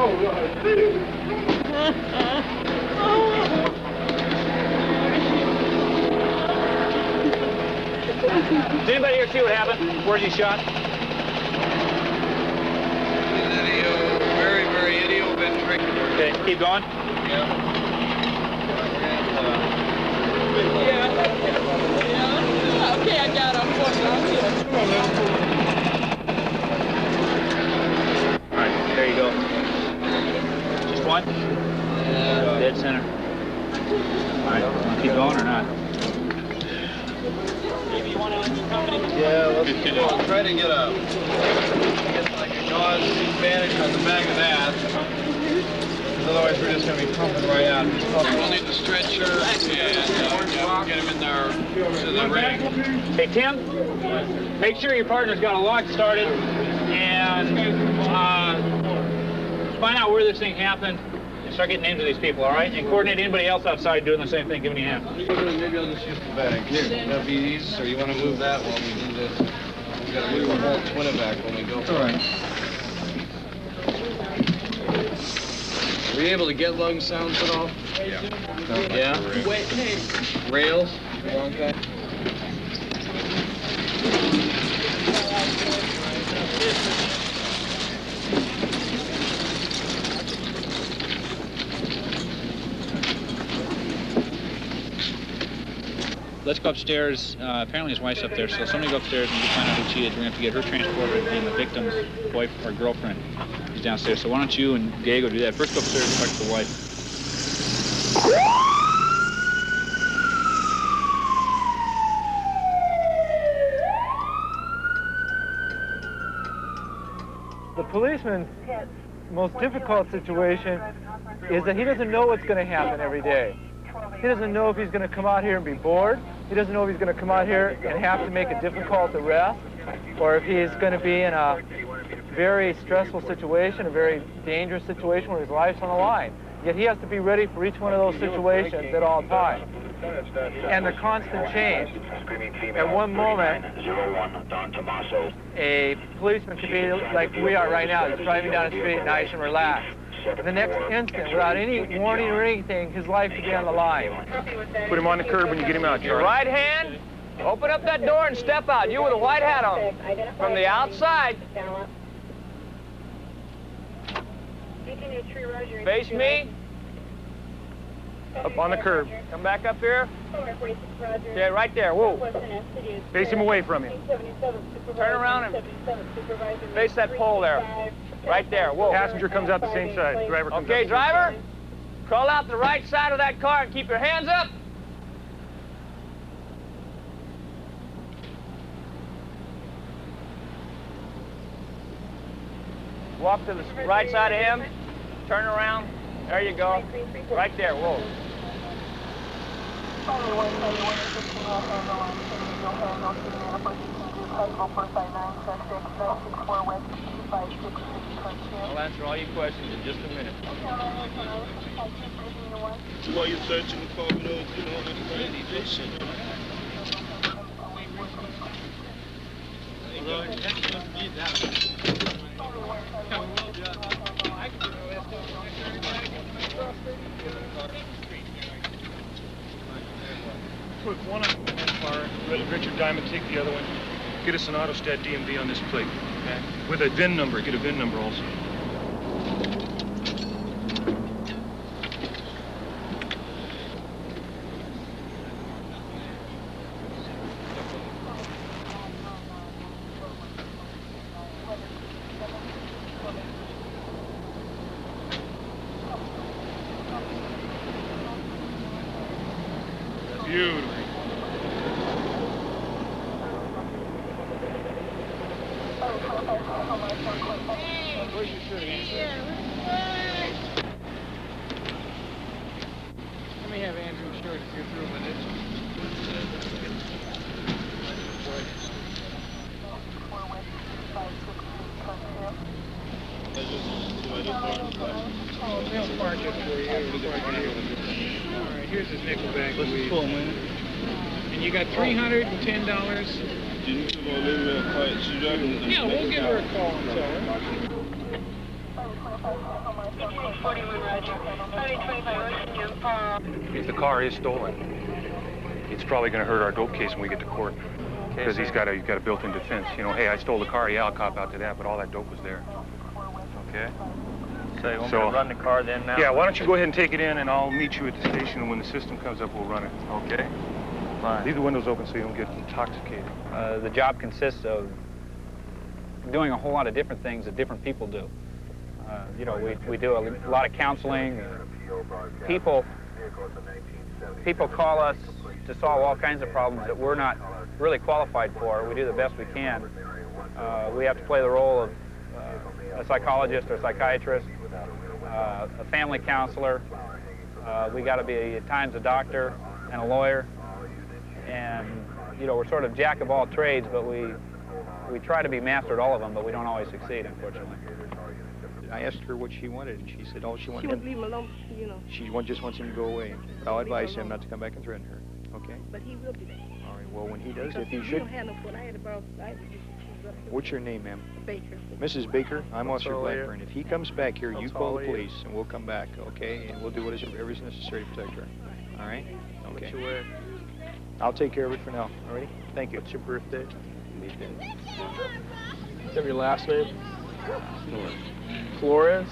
Did anybody here see what happened? Where's he shot? Very, very idioventricular. Okay, keep going. Yeah. Okay, I got him. All right, there you go. Just one? Yeah. Dead center. All right, want to keep going or not? Maybe you want to Yeah, let's try to get like a gauze bandage on the back of that. Because otherwise we're just going to be pumping right out. We'll need the stretcher and get him in there to the ring. Hey, Tim, make sure your partner's got a lock started and find out where this thing happened and start getting names of these people, all right? And coordinate anybody else outside doing the same thing, giving you a hand. Maybe I'll just use the bag. Here, that'd be easy. Or you want to move that while we do this? We got to move the whole Twinnevac when we go. All right. Were you able to get lung sounds at all? Yeah. Yeah? Wait, hey. Rails? Okay. Let's go upstairs. Apparently his wife's up there, so somebody go upstairs and find out who she is. We're going to have to get her transported, and the victim's wife or girlfriend is downstairs. So why don't you and Diego do that? First go upstairs and talk to the wife. The policeman's most difficult situation is that he doesn't know what's going to happen every day. He doesn't know if he's going to come out here and be bored. He doesn't know if he's going to come out here and have to make a difficult arrest, or if he's going to be in a very stressful situation, a very dangerous situation where his life's on the line. Yet he has to be ready for each one of those situations at all times. And the constant change. At one moment, a policeman could be like we are right now. He's driving down the street nice and relaxed. The next instant, without any warning or anything, his life could be on the line. Put him on the curb when you get him out, Your Charlie. right hand, open up that door and step out. You with a white hat on. From the outside. Face me. Up on the curb. Come back up here. Okay, right there. Whoa. Face him away from you. Turn around and face that pole there. Right there. Whoa. Passenger comes out the same side. Driver comes out. Okay, driver. Crawl out the right side of that car and keep your hands up. Walk to the right side of him. Turn around. There you go. Right there. Whoa. I'll answer all your questions in just a minute. While you're searching for those, you know, any fiction. Put one on the car, let Richard Diamond take the other one. Get us an Autostat DMV on this plate. Okay. With a VIN number. Get a VIN number also. Beautiful. Let me have Andrew's shirt if you're through with it. Oh, they'll park it for you. All right, here's his nickel bag. Let's pull him in. And you got $310. Yeah, we'll give her a call and tell her. If the car is stolen, it's probably going to hurt our dope case when we get to court. Because he's got a built-in defense. You know, hey, I stole the car, yeah, I'll cop out to that, but all that dope was there. Okay. So you want me to run the car then now? Yeah, why don't you go ahead and take it in, and I'll meet you at the station, and when the system comes up, we'll run it. Okay. Fine. Leave the windows open so you don't get intoxicated. The job consists of doing a whole lot of different things that different people do. You know, we do a lot of counseling. People call us to solve all kinds of problems that we're not really qualified for. We do the best we can. We have to play the role of a psychologist or a psychiatrist, a family counselor. We got to be at times a doctor and a lawyer. And, you know, we're sort of jack of all trades, but we try to be master at all of them, but we don't always succeed, unfortunately. I asked her what she wanted, and she said, oh, she wanted She would leave him alone, you know. She just wants him to go away. I'll advise him not to come back and threaten her. Okay? But he will be back. All right, well, when he does, Because if he we should... don't have no foot. I had to borrow... What's your name, ma'am? Baker. Mrs. Baker, I'm Officer all later. Blackburn. If he comes back here, you That's call all the later. police, and we'll come back, okay? And we'll do whatever is necessary to protect her. All right? What Okay. you wear? I'll take care of it for now. All righty? Thank you. What's your birthday? Leave that. You have your last name? Flores?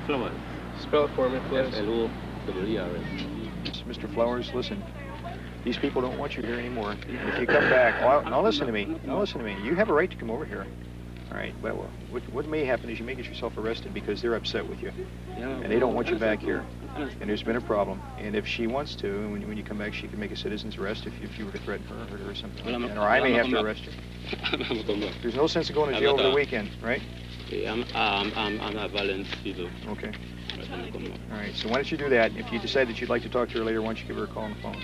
Flores. Spell it for me, please. Mr. Flowers, listen. These people don't want you here anymore. If you come back, now listen to me. Now listen to me. You have a right to come over here. All right. But what may happen is you may get yourself arrested because they're upset with you, and they don't want you back here. And there's been a problem. And if she wants to, and when you come back, she can make a citizen's arrest if you were to threaten her or hurt her or something like that. Or I may have to arrest you. There's no sense in going to jail over the weekend, right? I'm not violent people. Okay. All right. So why don't you do that? If you decide that you'd like to talk to her later, why don't you give her a call on the phone?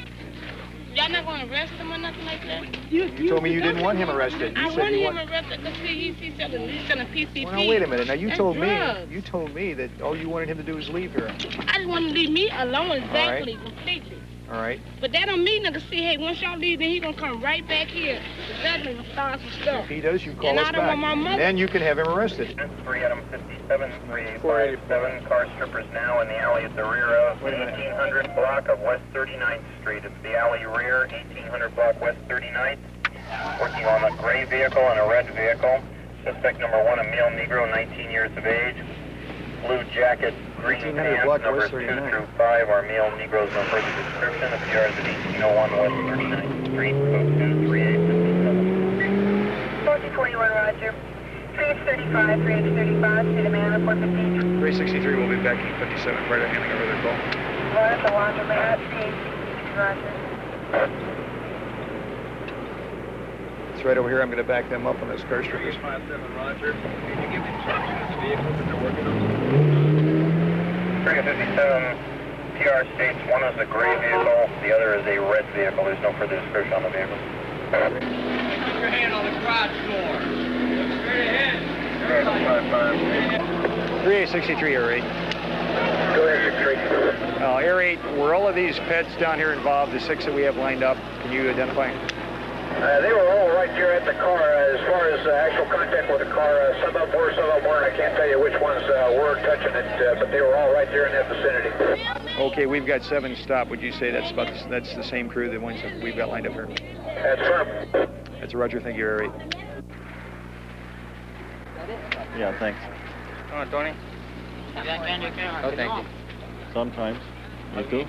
Y'all not going to arrest him or nothing like that? You told me you didn't want him arrested. You I said wanted you him want... arrested because he's selling PCP. Well, now, wait a minute. Now, you That's told drugs. me that all you wanted him to do was leave her. I just want to leave me alone exactly, completely. All right? But that don't mean nothing. See, hey, once y'all leave, then he gonna come right back here. Exactly, and start some stuff. If he does, you call And us I don't back. want my mother- Then you can have him arrested. 3 Adam 57, 3857, car strippers now in the alley at the rear of 1800 block of West 39th Street. It's the alley rear, 1800 block West 39th. Working on a gray vehicle and a red vehicle. Suspect number 1, a male Negro, 19 years of age. Blue jacket, green 1800 pants, block numbers West 2 39. through 5 are male Negroes, no further description. Appears at 1801 West 39th Street, code 23857. 1441 Roger. 3H35, 3H35, see the man at 415. 363 will be back in 57, right at handing over their call. One at the laundromat, 3H66, Roger. It's right over here. I'm going to back them up on those car strippers. 57, Roger. Can you give me instructions of the vehicles that they're working on? 357 PR states one is a gray vehicle, the other is a red vehicle. There's no further description on the vehicle. Put your hand on the garage door. Straight ahead. 3863, Air 8. Go ahead, 632. Air 8, were all of these pets down here involved, the 6 that we have lined up? Can you identify? They were all right here at the car. As far as actual contact with the car, some of them were, some of them weren't. I can't tell you which ones were touching it, but they were all right there in that vicinity. Okay, we've got 7 stopped. Would you say that's the same crew, the ones that we've got lined up here? That's firm. That's a Roger. Thank you, Air 8. Yeah, thanks. Come on, Tony. Oh, thank you. Sometimes. Me too.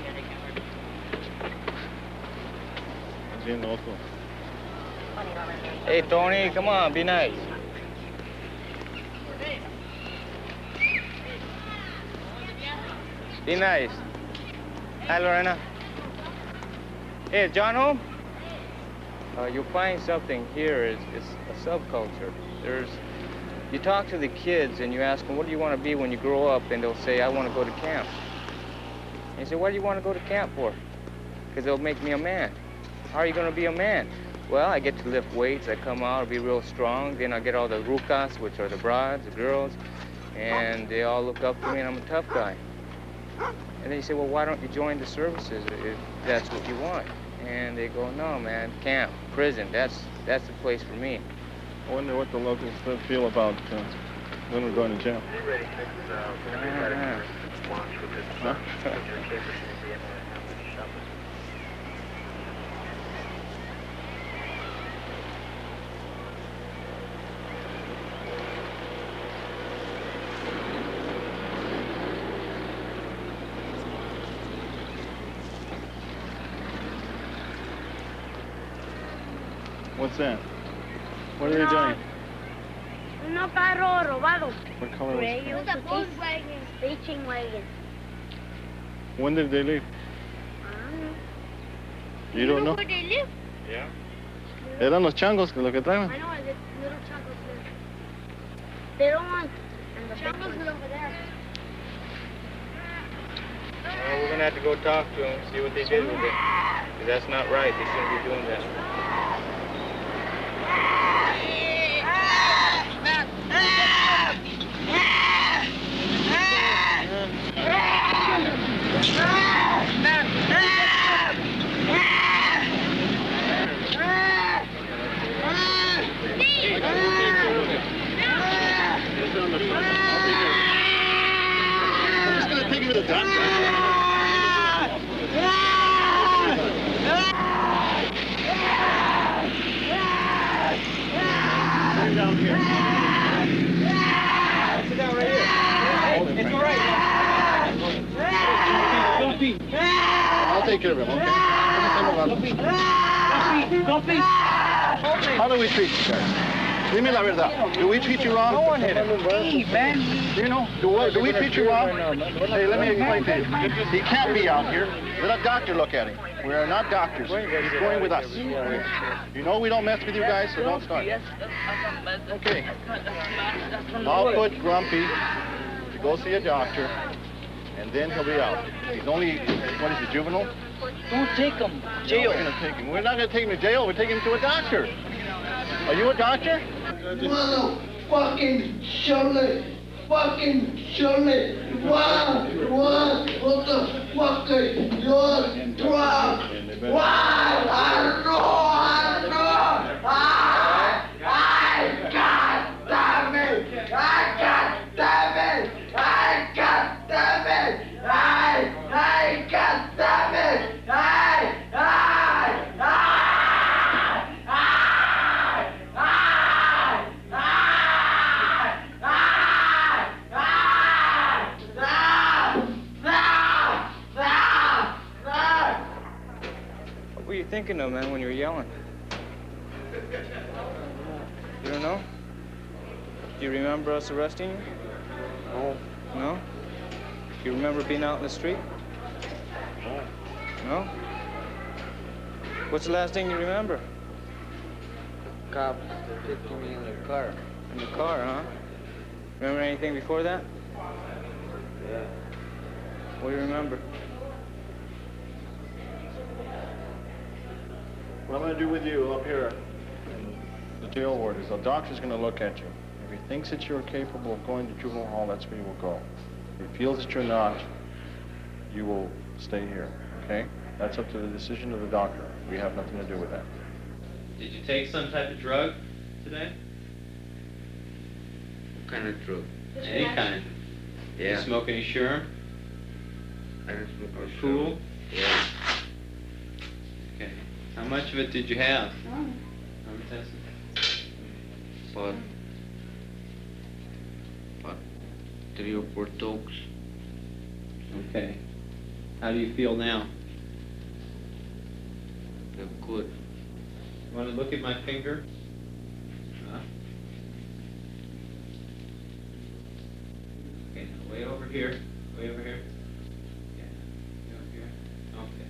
Again also. Hey, Tony, come on, be nice. Be nice. Hi, Lorena. Hey, is John home? You'll find something here is a subculture. You talk to the kids and you ask them, what do you want to be when you grow up? And they'll say, I want to go to camp. And you say, why do you want to go to camp for? Because it'll make me a man. How are you going to be a man? Well, I get to lift weights, I come out, I'll be real strong, then I get all the rucas, which are the brides, the girls, and they all look up to me and I'm a tough guy. And then you say, well, why don't you join the services if that's what you want? And they go, no, man, camp, prison, that's the place for me. I wonder what the locals feel about when we're going to jail. Huh? What's that? What are they doing? Un carro robado. What color was it? It was a Volkswagen station wagon. When did they leave? You don't know? Where they live? Yeah. Eran los changos que lo que traen. I know, the little changos there. They don't want. And the changos live over there. Well, we're gonna have to go talk to them, see what they did with it. 'Cause that's not right. They shouldn't be doing that. I'll take care of him, okay? How do we treat you guys? Dime la verdad. Do we treat you wrong? No one hit him. Hey, man. You know, do we treat you wrong? Hey, let me explain to you. He can't be out here. Let a doctor look at him. We are not doctors. He's going with us. You know we don't mess with you guys, so don't start. Okay. I'll put Grumpy to go see a doctor, and then he'll be out. He's only, what is he, juvenile? Don't take him. Jail. No, we're gonna take him. We're not going to take him to jail. We're taking him to a doctor. Are you a doctor? Motherfucking Shirley! Fucking Shirley! What the fuck are your drug? Why? I don't know! God damn it! What were you thinking of, man, when you were yelling? You don't know? Do you remember us arresting you? No. No? Do you remember being out in the street? No. No? What's the last thing you remember? Cops taking me in the car. In the car, huh? Remember anything before that? Yeah. What do you remember? What I'm going to do with you up here in the jail ward is the doctor's going to look at you. If he thinks that you're capable of going to juvenile hall, that's where you will go. If he feels that you're not, you will stay here, okay? That's up to the decision of the doctor. We have nothing to do with that. Did you take some type of drug today? What kind of drug? Any kind? Yeah. You smoke any sherm? I didn't smoke Or any pool? sherm. Yeah. Okay. How much of it did you have? But 3 or 4 tokes. Okay. How do you feel now? They're good. You want to look at my finger? Huh? Okay, now way over here. Way over here. Yeah. Way over here. Okay.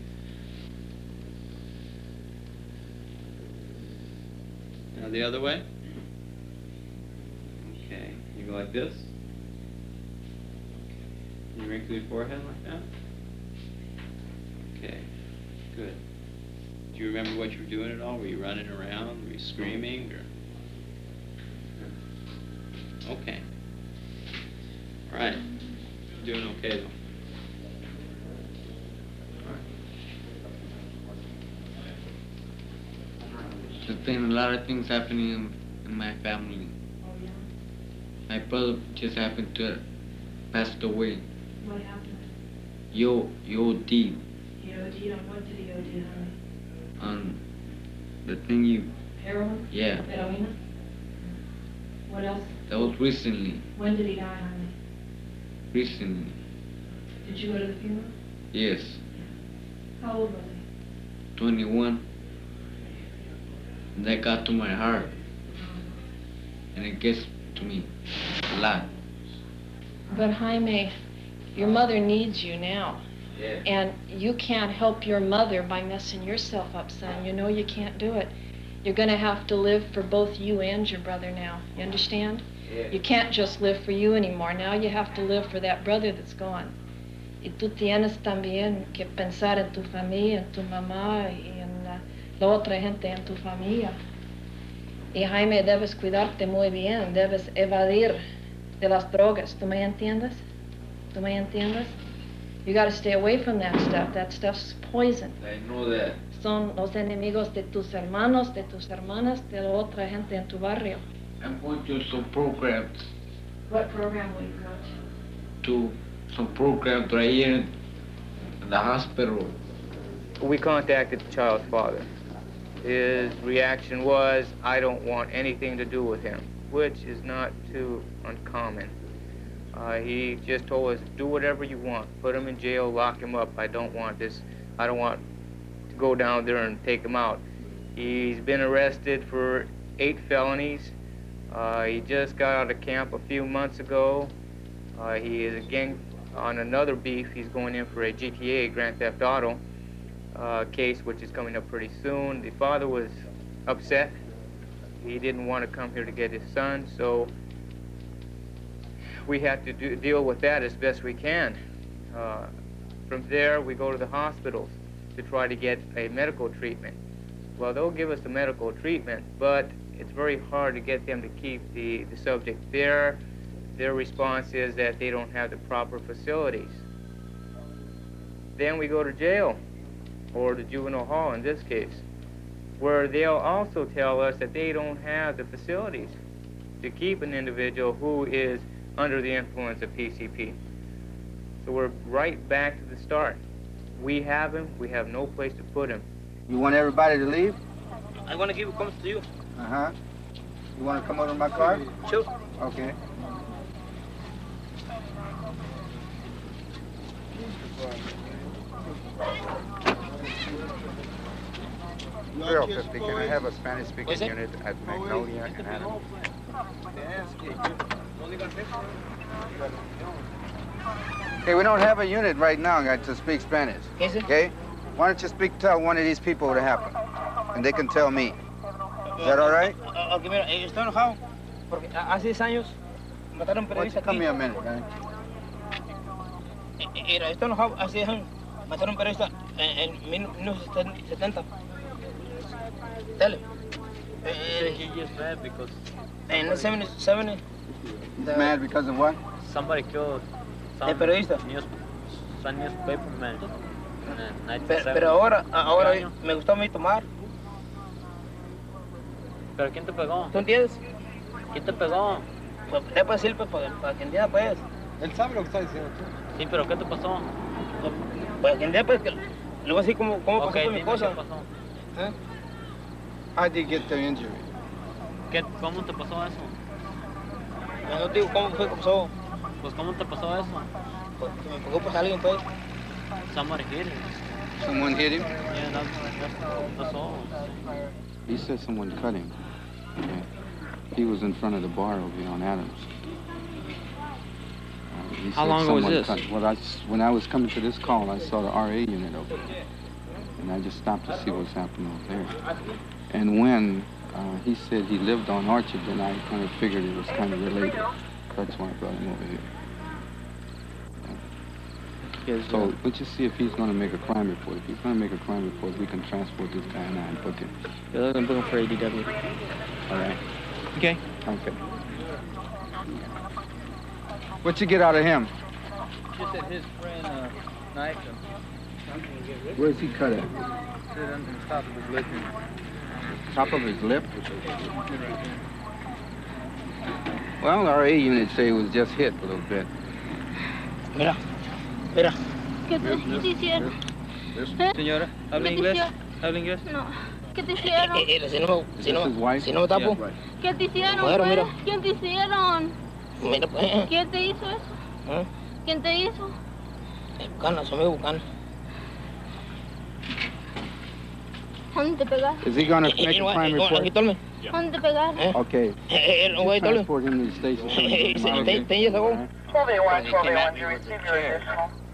Now the other way. Okay. You go like this. You wrinkle your forehead like that? Okay, good. Do you remember what you were doing at all? Were you running around? Were you screaming? Or? Okay. All right. You're doing okay, though. There's been a lot of things happening in my family. My brother just happened to pass away What happened? You OD He OD'd on what did he OD on? on the thing you... Heroin? Yeah. Heroina? What else? That was recently. When did he die, honey? Recently. Did you go to the funeral? Yes. How old was he? 21. And that got to my heart. And it gets to me a lot. But Jaime, your mother needs you now. Yeah. And you can't help your mother by messing yourself up, son. You know you can't do it. You're gonna have to live for both you and your brother now. You understand? Yeah. You can't just live for you anymore. Now you have to live for that brother that's gone. Y tú tienes también que pensar en tu familia, en tu mamá y en la otra gente en tu familia. Y Jaime, debes cuidarte muy bien, debes evadir de las drogas. ¿Tú me entiendes? ¿Tú me entiendes? You gotta stay away from that stuff. That stuff's poison. I know that. Son los enemigos de tus hermanos, de tus hermanas, de la otra gente en tu barrio. I'm going to some programs. What program will you go To some programs right here in the hospital. We contacted the child's father. His reaction was, I don't want anything to do with him, which is not too uncommon. He just told us, do whatever you want. Put him in jail, lock him up. I don't want this. I don't want to go down there and take him out. He's been arrested for 8 felonies. He just got out of camp a few months ago. He is again on another beef. He's going in for a GTA, Grand Theft Auto, case, which is coming up pretty soon. The father was upset. He didn't want to come here to get his son, so we have to deal with that as best we can. From there, we go to the hospitals to try to get a medical treatment. Well, they'll give us the medical treatment, but it's very hard to get them to keep the subject there. Their response is that they don't have the proper facilities. Then we go to jail, or the juvenile hall in this case, where they'll also tell us that they don't have the facilities to keep an individual who is under the influence of PCP. So we're right back to the start. We have him, we have no place to put him. You want everybody to leave? I want to give it comes to you. Uh-huh. You want to come over to my car? Sure. Okay. Real 50, can I have a Spanish-speaking unit at Magnolia and Adams? Okay, we don't have a unit right now, guys, to speak Spanish. Is it? Okay? Why don't you tell one of these people what happened? And they can tell me. Is that all right? Okay, mira, estoy enojado porque hace 10 años mataron Why don't periodistas you come aquí. here a minute, man? Mira, estoy enojado hace 10 años mataron periodistas en 1970. Tell him. He's just mad because In 70. He's mad because of what? somebody killed El periodista. some newspaper man in Pero ahora me gustó a mí tomar. ¿Pero quién te pegó? ¿Tú entiendes? ¿Quién te pegó? Pues, es para decir, pues, para que entienda, pues. Él sabe lo que está diciendo tú. Sí, pero ¿qué te pasó? Para que entienda, pues, que le voy a decir cómo pasó Okay, con mi dime esposa. qué pasó. ¿Eh? How did you get the injury? ¿Cómo te pasó eso? No te digo cómo fue que pasó. Pues ¿cómo te pasó eso? Pues que me pegó pues alguien, pues. Somebody hit him. Someone hit him? Yeah, that's all. He said someone cut him. Okay. He was in front of the bar over here on Adams. He How said long ago was someone this? Well, when I was coming to this call, I saw the RA unit over there. And I just stopped to see what's happening over there. And when he said he lived on Orchard, then I kind of figured it was kind of related. That's why I brought him over here. So let's just see if he's going to make a crime report. If he's going to make a crime report, we can transport this guy now and book him. Yeah, they're going to book him for ADW. All right. Okay. Okay. What you get out of him? She said his friend knifed him. Where's he cut at? Sit on the top of his lip. Top of his lip? Well, our A unit say it was just hit a little bit. Mira, Mira. ¿Qué te hicieron? Señora, ¿habla ¿Qué te inglés? hicieron? ¿Habla inglés? No. ¿Qué te hicieron? Si no me tapo. ¿Qué te hicieron, Bueno, pues? mira. ¿Quién te hicieron? Mira, pues. ¿Quién te hizo eso? ¿Eh? ¿Quién te hizo? Bucana, son muy bucanas. ¿Dónde te pegaron? Is he going to make a crime report? ¿Dónde te pegaron? Okay. Wait, Just transport him to the station. so he can come out, okay? 10 years ago.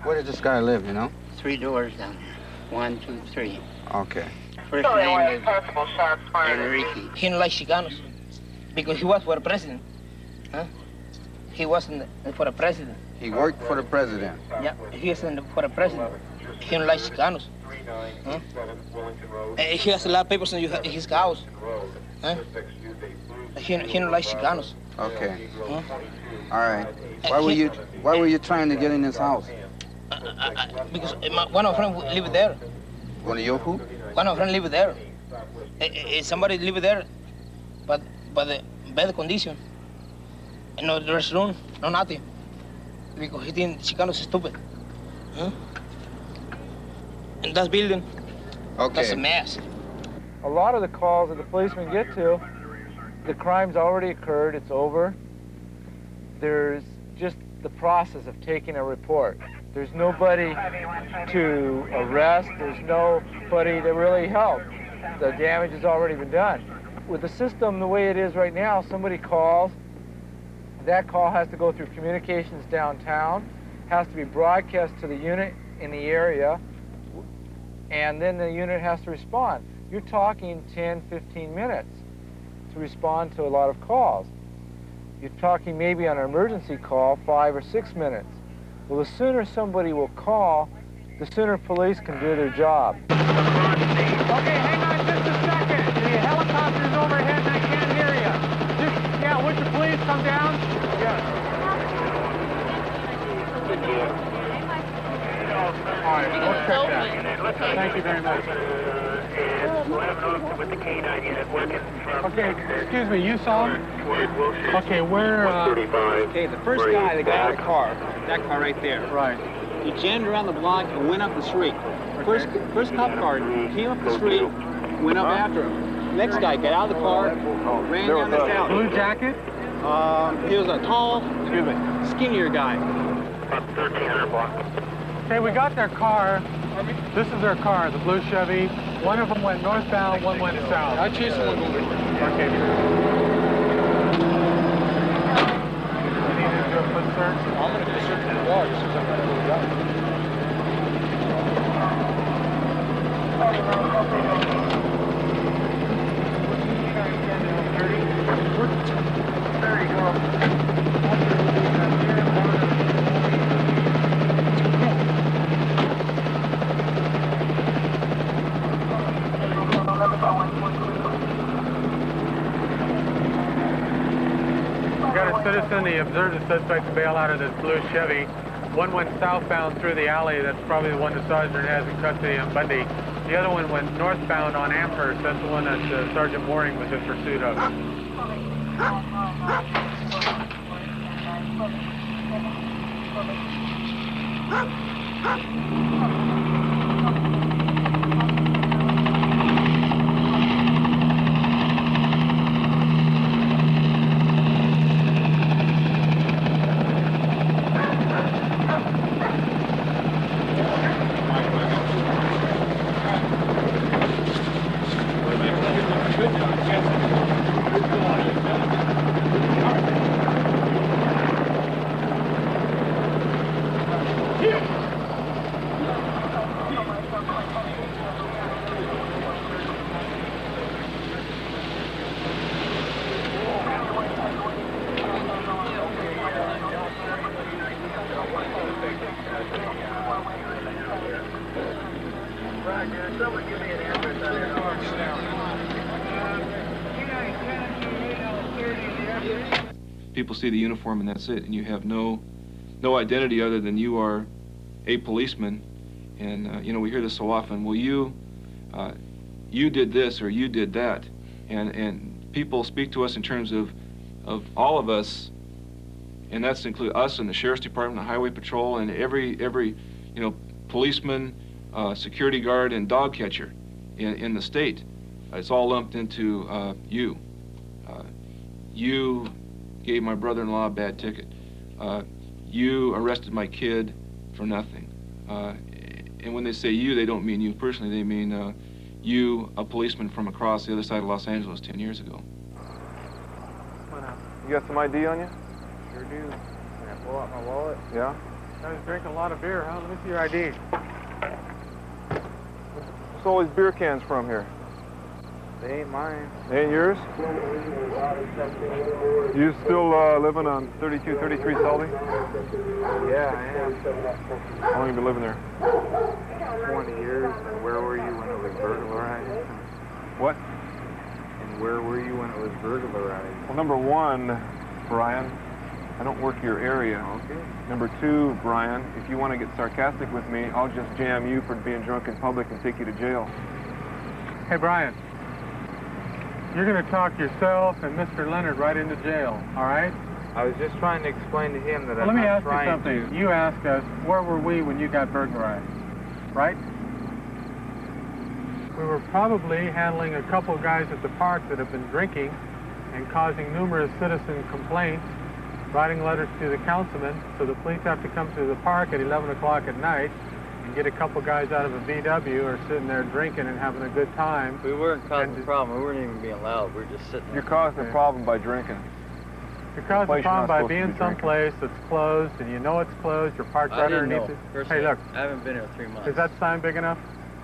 Where does this guy live, you know? 3 doors down there. 1, 2, 3. Okay. First name is Enrique. He don't like Chicanos because he was for the president. Huh? He wasn't for the president. He worked for the president. Yeah, he wasn't for the president. He don't like Chicanos. Huh? He has a lot of papers in his house. Huh? He don't like Chicanos. Okay. Huh? All right. Why were you trying to get in his house? Because one of my friends lived there. One of your who? One of my friends lived there. Somebody lived there, but the bad condition. No restroom, no nothing. Because he think Chicanos stupid. Huh? And that building, that's a mess. A lot of the calls that the policemen get to, the crime's already occurred, it's over. There's just the process of taking a report. There's nobody to arrest, there's nobody to really help. The damage has already been done. With the system the way it is right now, somebody calls, that call has to go through communications downtown, has to be broadcast to the unit in the area, and then the unit has to respond. You're talking 10, 15 minutes to respond to a lot of calls. You're talking maybe on an emergency call 5 or 6 minutes. Well, the sooner somebody will call, the sooner police can do their job. Okay, hang on just a second. The helicopter's overhead and I can't hear you. Yeah, would you please come down? Yeah. All right, we'll check that. Thank you very much. Okay, excuse me, you saw him? Okay, where, Okay, the first guy that got out of the car, that car right there. Right. He jammed around the block and went up the street. First cop car came up the street, went up after him. Next guy got out of the car, ran down this alley. Blue jacket? He was a tall, skinnier guy. About 1300 block. Okay, we got their car. This is their car, the blue Chevy. One of them went northbound, one went south. I chased one over. Okay. You need to do a foot search? I'm going to do a search in the car just because I'm going to move out. There you go. Citizen, he observed the suspect bail out of this blue Chevy. One went southbound through the alley. That's probably the one the sergeant has in custody on Bundy. The other one went northbound on Amherst. That's the one that Sergeant Mooring was in pursuit of. People see the uniform and that's it, and you have no identity other than you are a policeman. And you know, we hear this so often. Well, you did this or you did that, and people speak to us in terms of all of us and that's include us and the Sheriff's Department, the Highway Patrol, and every policeman, security guard, and dog catcher in the state. It's all lumped into you. You gave my brother-in-law a bad ticket. You arrested my kid for nothing. And when they say you, they don't mean you personally. They mean you, a policeman from across the other side of Los Angeles 10 years ago. You got some ID on you? Sure do. Can I pull out my wallet? Yeah. I was drinking a lot of beer, huh? Let me see your ID. What's all these beer cans from here? They ain't mine. They ain't yours? You still living on 3233 Selby? Yeah, I am. How long have you been living there? 20 years. And where were you when it was burglarized? What? And where were you when it was burglarized? Well, number one, Brian, I don't work your area. Okay. Number two, Brian, if you want to get sarcastic with me, I'll just jam you for being drunk in public and take you to jail. Hey, Brian. You're going to talk yourself and Mr. Leonard right into jail, all right? I was just trying to explain to him that Well, I'm let me not ask you trying something. to. You asked us, where were we when you got burglarized, right? We were probably handling a couple guys at the park that have been drinking and causing numerous citizen complaints, writing letters to the councilman, so the police have to come to the park at 11 o'clock at night and get a couple guys out of a VW or sitting there drinking and having a good time. We weren't causing a problem. We weren't even being loud. We were just sitting there. You're causing a problem by drinking. You're causing a problem by being someplace that's closed and you know it's closed, you're parked right underneath it. Hey, look. I haven't been here 3 months. Is that sign big enough?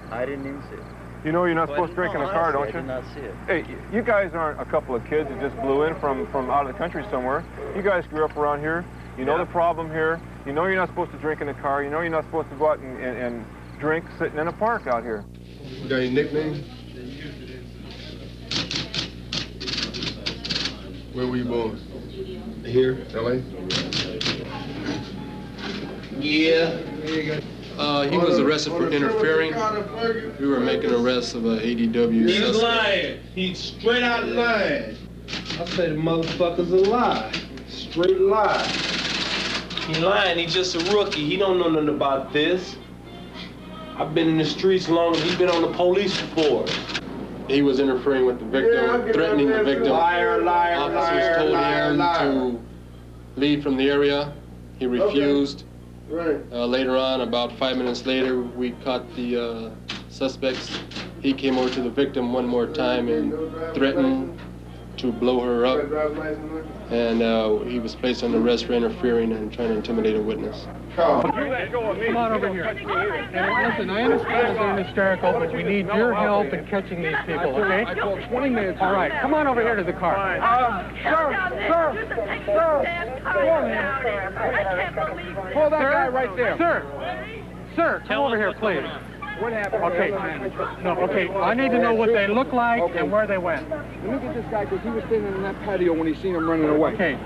I didn't even see it. You know you're not supposed to drink in a car, don't you? I did not see it. Hey, you guys aren't a couple of kids that just blew in from out of the country somewhere. You guys grew up around here. You know the problem here. You know you're not supposed to drink in a car. You know you're not supposed to go out and drink sitting in a park out here. You got any nicknames? Where were you born? Here, L.A.? Yeah. He was arrested for interfering. We were making arrests of a ADW He's suspect. lying. He's straight out lying. I say the motherfucker's a lie. Straight lie. He lying. He's just a rookie. He don't know nothing about this. I've been in the streets longer than he's been on the police force. He was interfering with the victim, threatening the victim. Liar, liar, Officers told him to leave from the area. He refused. Right. Later on, about 5 minutes later, we caught the suspects. He came over to the victim one more time and threatened to blow her up. And he was placed on arrest for interfering and trying to intimidate a witness. Come on over here. And listen, I understand they're hysterical, but we need your help in catching these people, okay? I called 20 minutes. All right, come on over here to the car. Pull that guy right there. Sir, come over here, please. What happened? Okay, I need to know what they look like and where they went. Look at this guy, because he was standing in that patio when he seen him running away. Okay.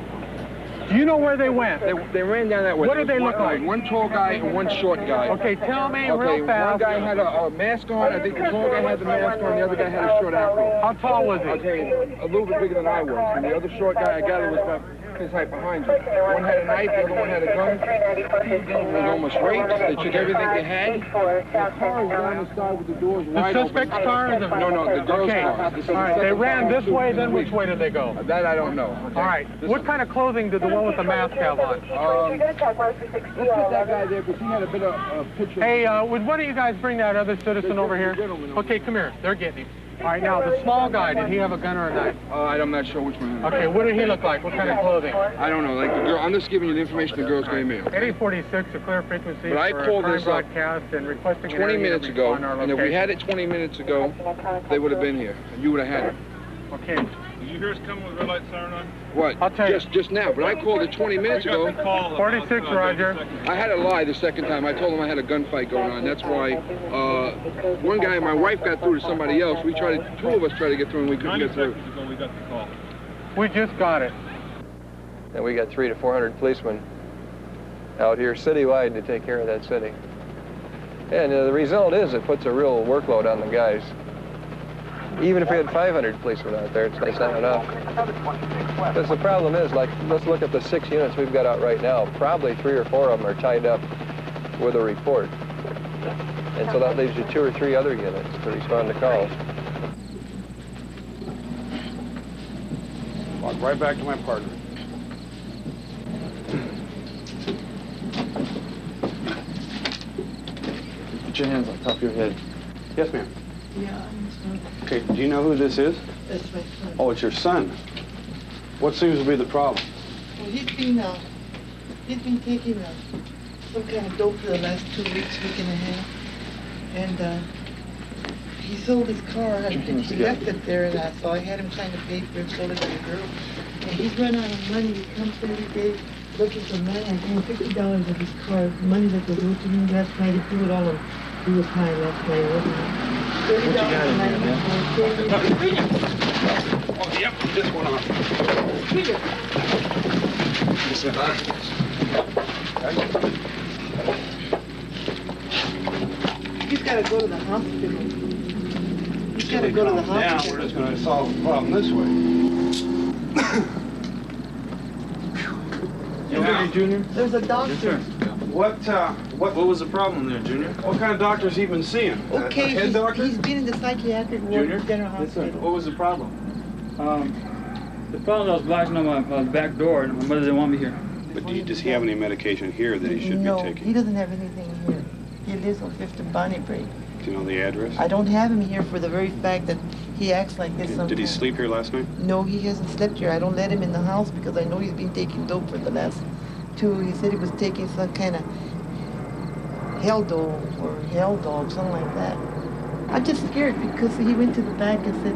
Do you know where they went? They ran down that way. What did they look like? One tall guy and one short guy. Okay, tell me real fast. One guy had a mask on. I think the tall guy had the mask on. The other guy had a short afro. How tall was he? Okay, a little bit bigger than I was. And the other short guy, I gather, was about his height behind you. One had a knife, the other one had a gun. He was almost raped. They took everything they had. The car is down the side with the doors wide open. The suspect's car or the... No, the girl's car. All right, they ran this way, then which way did they go? That I don't know. All right, what kind of clothing did the one with the mask have on? Let's put that guy there, because he had a bit of a picture. Hey, would one of you guys bring that other citizen over here? Okay, come here. They're getting him. All right, now, the small guy, did he have a gun or a knife? I'm not sure which one. Okay, what did he look like? What kind of clothing? I don't know. Like the girl, I'm just giving you the information the girls gave me. 8046, a clear frequency but I for called a this up broadcast and requesting 20 minutes ago, and if we had it 20 minutes ago, they would have been here, and you would have had it. Okay. Did you hear us coming with red light siren on? What? I'll tell you. Just now, but I called it 20 minutes ago. 46, Roger. I had to lie the second time. I told them I had a gunfight going on. That's why one guy, my wife got through to somebody else. Two of us tried to get through, and we couldn't get through. We got the call. We just got it. And we got 300 to 400 policemen out here citywide to take care of that city. And the result is it puts a real workload on the guys. Even if we had 500 policemen out there, it's not enough. Because the problem is, like, let's look at the 6 units we've got out right now. Probably 3 or 4 of them are tied up with a report. And so that leaves you 2 or 3 other units to respond to calls. Walk right back to my partner. Put your hands on top of your head. Yes, ma'am. Yeah, Okay, do you know who this is? that's my son. Oh, it's your son. What seems to be the problem? Well, he's been taking some kind of dope for the last 2 weeks, week and a half. And he sold his car, and he left it there, and so I had him sign the paper and sold it to the girl. And he's run out of money. He comes every day looking for money. I gave him $50 of his car, money that was owed to him last night. He threw it all on. He was high last night, wasn't he? What you got in there, man? Oh, yep, this one on. He's got to go to the hospital. He's got to go to the hospital. Now we're just going to solve the problem this way. You Junior? There's a doctor. What was the problem there, Junior? What kind of doctor's he been seeing? Okay, a head doctor? he's been in the psychiatric ward Junior? at General Hospital. What was the problem? The fellow was blocking on my back door, and my mother didn't want me here. But does he have any medication here that he should be taking? No, he doesn't have anything here. He lives on 5th and Bonnie Brae. Do you know the address? I don't have him here for the very fact that he acts like this sometimes. Did he sleep here last night? No, he hasn't slept here. I don't let him in the house because I know he's been taking dope for the last 2. He said he was taking some kind of hell dog or hell dog, something like that. I'm just scared because he went to the back and said,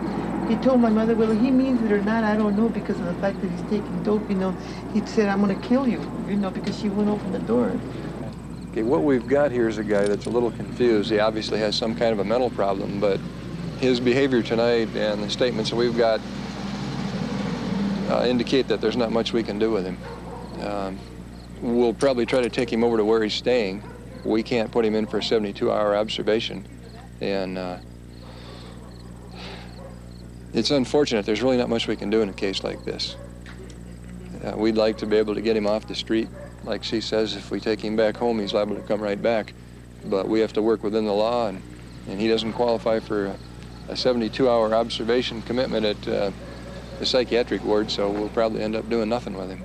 he told my mother, whether he means it or not, I don't know, because of the fact that he's taking dope, you know. He said, I'm going to kill you, you know, because she won't open the door. Okay, what we've got here is a guy that's a little confused. He obviously has some kind of a mental problem, but his behavior tonight and the statements that we've got indicate that there's not much we can do with him. We'll probably try to take him over to where he's staying. We can't put him in for a 72-hour observation. And it's unfortunate. There's really not much we can do in a case like this. We'd like to be able to get him off the street. Like she says, if we take him back home, he's liable to come right back. But we have to work within the law, and he doesn't qualify for a 72-hour observation commitment at the psychiatric ward, so we'll probably end up doing nothing with him.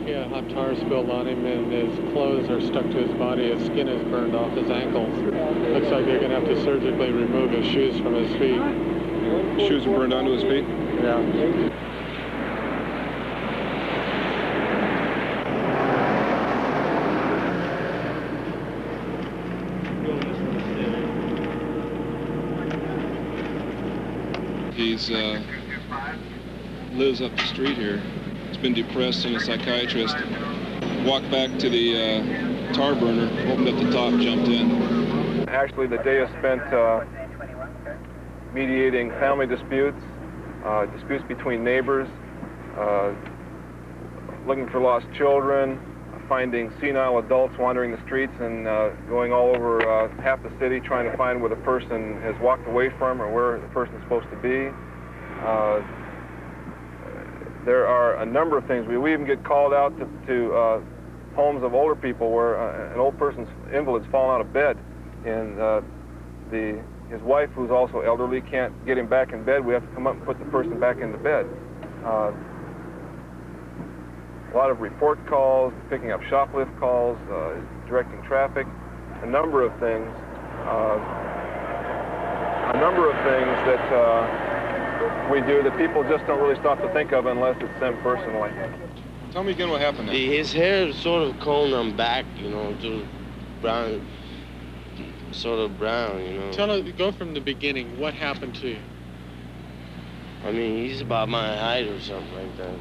Yeah, hot tar spilled on him, and his clothes are stuck to his body. His skin is burned off his ankles. Looks like they're going to have to surgically remove his shoes from his feet. Shoes are burned onto his feet? Yeah. He's lives up the street here. He's been depressed, seen a psychiatrist. Walked back to the tar burner, opened up the top, jumped in. Actually, the day is spent mediating family disputes, disputes between neighbors, looking for lost children, finding senile adults wandering the streets and going all over half the city trying to find where the person has walked away from or where the person is supposed to be. There are a number of things. We even get called out to homes of older people where an old person's invalid's fallen out of bed, and his wife, who's also elderly, can't get him back in bed. We have to come up and put the person back into bed. A lot of report calls, picking up shoplift calls, directing traffic, a number of things. That we do that people just don't really stop to think of unless it's them personally. Tell me again what happened there. His hair is sort of combed on back, you know, to brown, sort of brown, you know. Tell us, go from the beginning. What happened to you? I mean, he's about my height or something like that.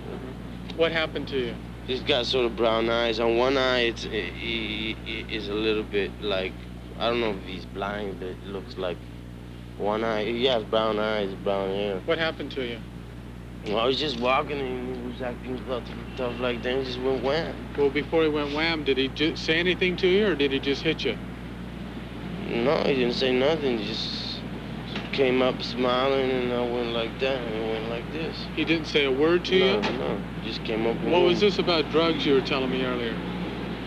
What happened to you? He's got sort of brown eyes. On one eye, he is a little bit like, I don't know if he's blind, but it looks like one eye. He has brown eyes, brown hair. What happened to you? Well, I was just walking and he was acting tough like that and just went wham. Well, before he went wham, did he say anything to you or did he just hit you? No, he didn't say nothing. Just came up smiling, and I went like that, and it went like this. He didn't say a word to you? No, just came up. What was this about drugs you were telling me earlier?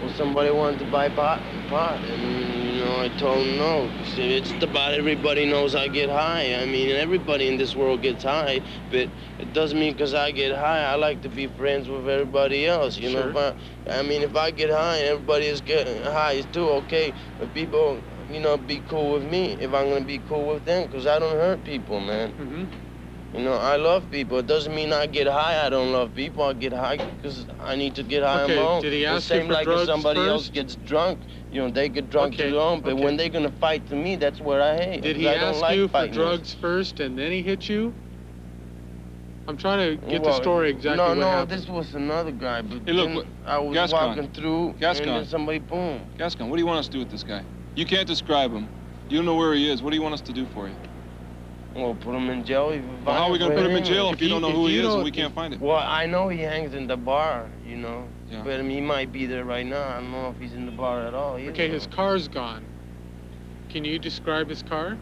Well, somebody wanted to buy pot, and, you know, I told him no. It's about everybody knows I get high. I mean, everybody in this world gets high, but it doesn't mean because I get high, I like to be friends with everybody else, you know? If I get high and everybody is getting high too, okay, but people, you know, be cool with me if I'm gonna be cool with them, because I don't hurt people, man. Mm-hmm. You know, I love people. It doesn't mean I get high, I don't love people. I get high because I need to get high on my own. Did he ask the same you for like drugs if somebody first? else gets drunk, you know, they get drunk to their own, but when they're gonna fight to me, that's what I hate. Did he I don't ask like you for fighting. drugs first and then he hit you? I'm trying to get the story exactly no, what no, happened. this was another guy, but Hey, look, then I was Gascon. walking through, Gascon. and then somebody, boom. Gascon, what do you want us to do with this guy? You can't describe him. You don't know where he is. What do you want us to do for you? Well, put him in jail. Well, how are we going to put him in jail if you don't know who he is and we can't find him? Well, I know he hangs in the bar, you know. Yeah. But I mean, he might be there right now. I don't know if he's in the bar at all either. Okay, his car's gone. Can you describe his car?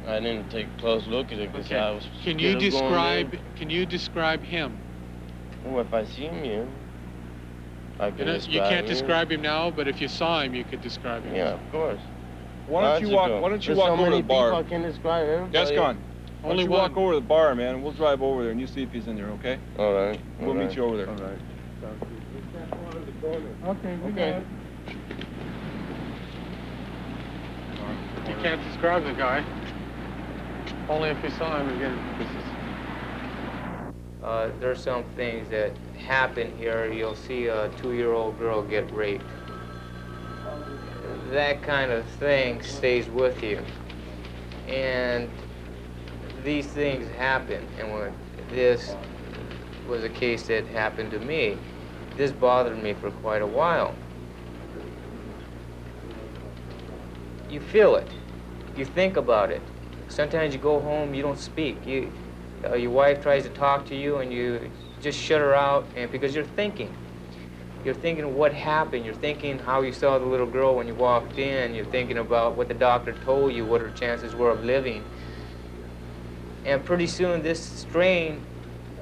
I didn't take a close look at it because I was Can scared you of going in. describe him? Well, if I see him, yeah. I can describe You can't him. describe him now, but if you saw him, you could describe him. Yeah, of course. Why don't you walk over to the bar? I can describe everybody. Gascon, why don't you one. walk over to the bar, man, and we'll drive over there and you see if he's in there, okay? All right. We'll meet you over there. All right. Okay. You can't describe the guy. Only if you saw him again. There's some things that happen here. You'll see a 2-year-old girl get raped. That kind of thing stays with you. And these things happen. And when this was a case that happened to me, this bothered me for quite a while. You feel it. You think about it. Sometimes you go home, you don't speak. Your wife tries to talk to you and you just shut her out because you're thinking. You're thinking what happened. You're thinking how you saw the little girl when you walked in. You're thinking about what the doctor told you, what her chances were of living. And pretty soon this strain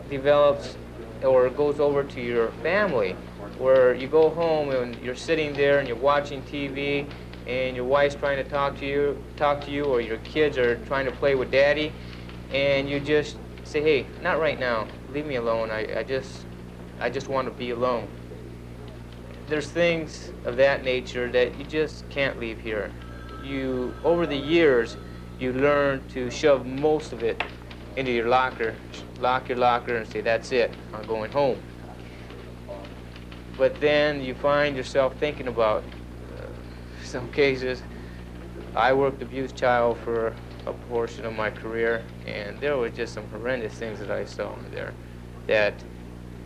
develops or goes over to your family, where you go home and you're sitting there and you're watching TV and your wife's trying to talk to you, or your kids are trying to play with daddy, and you just say, hey, not right now, leave me alone, I just want to be alone. There's things of that nature that you just can't leave here. Over the years, you learn to shove most of it into your locker, lock your locker and say, that's it, I'm going home. But then you find yourself thinking about some cases. I worked abused child for a portion of my career, and there were just some horrendous things that I saw in there that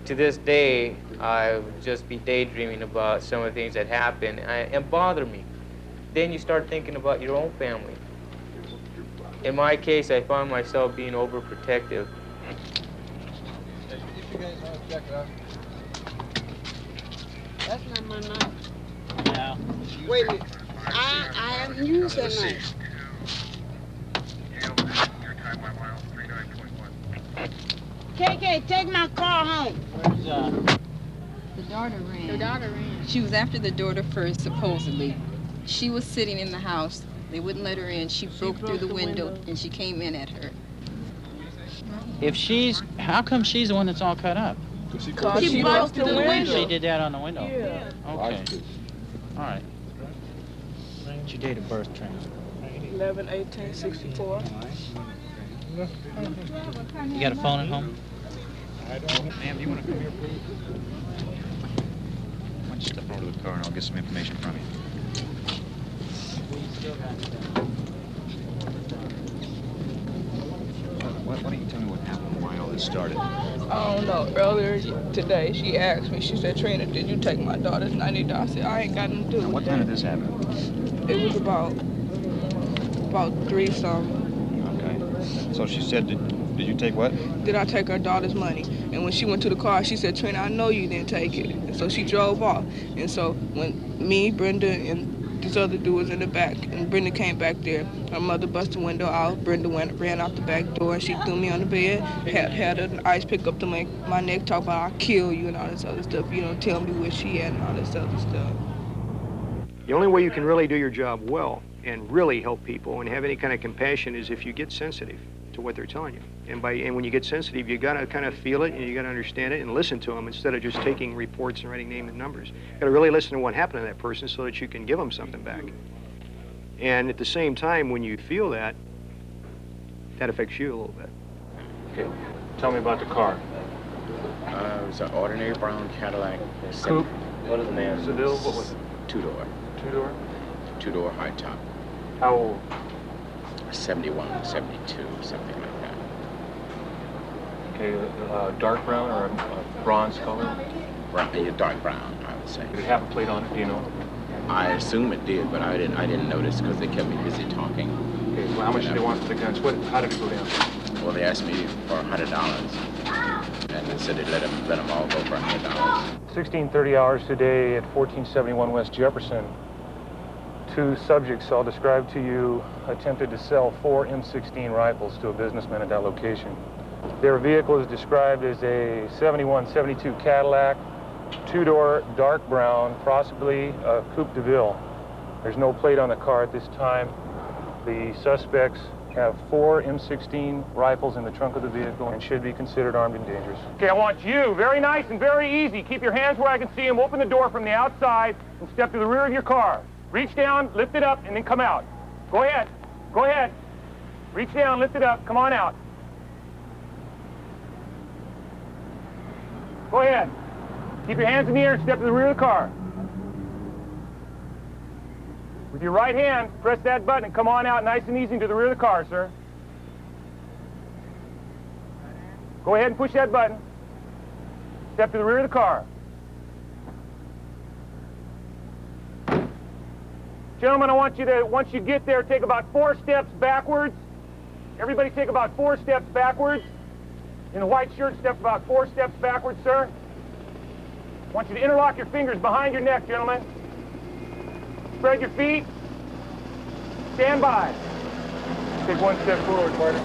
to this day I would just be daydreaming about some of the things that happened and bother me. Then you start thinking about your own family. In my case, I found myself being overprotective. That's not my knife. Yeah. Wait a minute. I haven't used that knife. KK, take my car home. The daughter ran. The daughter ran. She was after the daughter first, supposedly. She was sitting in the house. They wouldn't let her in. She broke through the window and she came in at her. If how come she's the one that's all cut up? Because she broke through the window. She did that on the window? Yeah. Okay. All right. What's your date of birth, Trina? 11/18/64. You got a phone at home? Ma'am, do you want to come here, please? Why don't you step over to the car and I'll get some information from you. Why don't you tell me what happened, why all this started? I don't know. Earlier today, she asked me, she said, Trina, did you take my daughter's $90? I said, I ain't got nothing to do with What time did this happen? It was about 3-something. Okay. So she said, did you take what? Did I take her daughter's money? And when she went to the car, she said, Trina, I know you didn't take it. And so she drove off. And so when me, Brenda, and This other dude was in the back, and Brenda came back there. Her mother busted the window out. Brenda ran out the back door, and she threw me on the bed, had an ice pick up to my neck, talk about I'll kill you and all this other stuff, you know, tell me where she at and all this other stuff. The only way you can really do your job well and really help people and have any kind of compassion is if you get sensitive to what they're telling you. And when you get sensitive, you gotta kind of feel it and you gotta understand it and listen to them instead of just taking reports and writing names and numbers. You gotta really listen to what happened to that person so that you can give them something back. And at the same time, when you feel that, that affects you a little bit. Okay, tell me about the car. It was an ordinary brown Cadillac. Coupe? What is the name? Seville? What was it? Two-door. Two-door? Two-door high top. How old? 71, 72, something like that. Okay, dark brown or a bronze color? Yeah, dark brown, I would say. Did it have a plate on it, do you know? I assume it did, but I didn't notice because they kept me busy talking. Okay, well, how much did they want for the guns? How did it go down? Well, they asked me for $100, and they said they'd let them all go for $100. 16:30 hours today at 1471 West Jefferson. Two subjects I'll describe to you attempted to sell 4 M16 rifles to a businessman at that location. Their vehicle is described as a 71-72 Cadillac, two-door, dark brown, possibly a Coupe de Ville. There's no plate on the car at this time. The suspects have 4 M16 rifles in the trunk of the vehicle and should be considered armed and dangerous. Okay, I want you, very nice and very easy, keep your hands where I can see them, open the door from the outside and step to the rear of your car. Reach down, lift it up, and then come out. Go ahead. Go ahead. Reach down, lift it up, come on out. Go ahead. Keep your hands in the air and step to the rear of the car. With your right hand, press that button and come on out nice and easy to the rear of the car, sir. Go ahead and push that button. Step to the rear of the car. Gentlemen, I want you to, once you get there, take about 4 steps backwards. Everybody take about 4 steps backwards. In the white shirt, step about 4 steps backwards, sir. I want you to interlock your fingers behind your neck, gentlemen. Spread your feet. Stand by. Take 1 step forward, partner.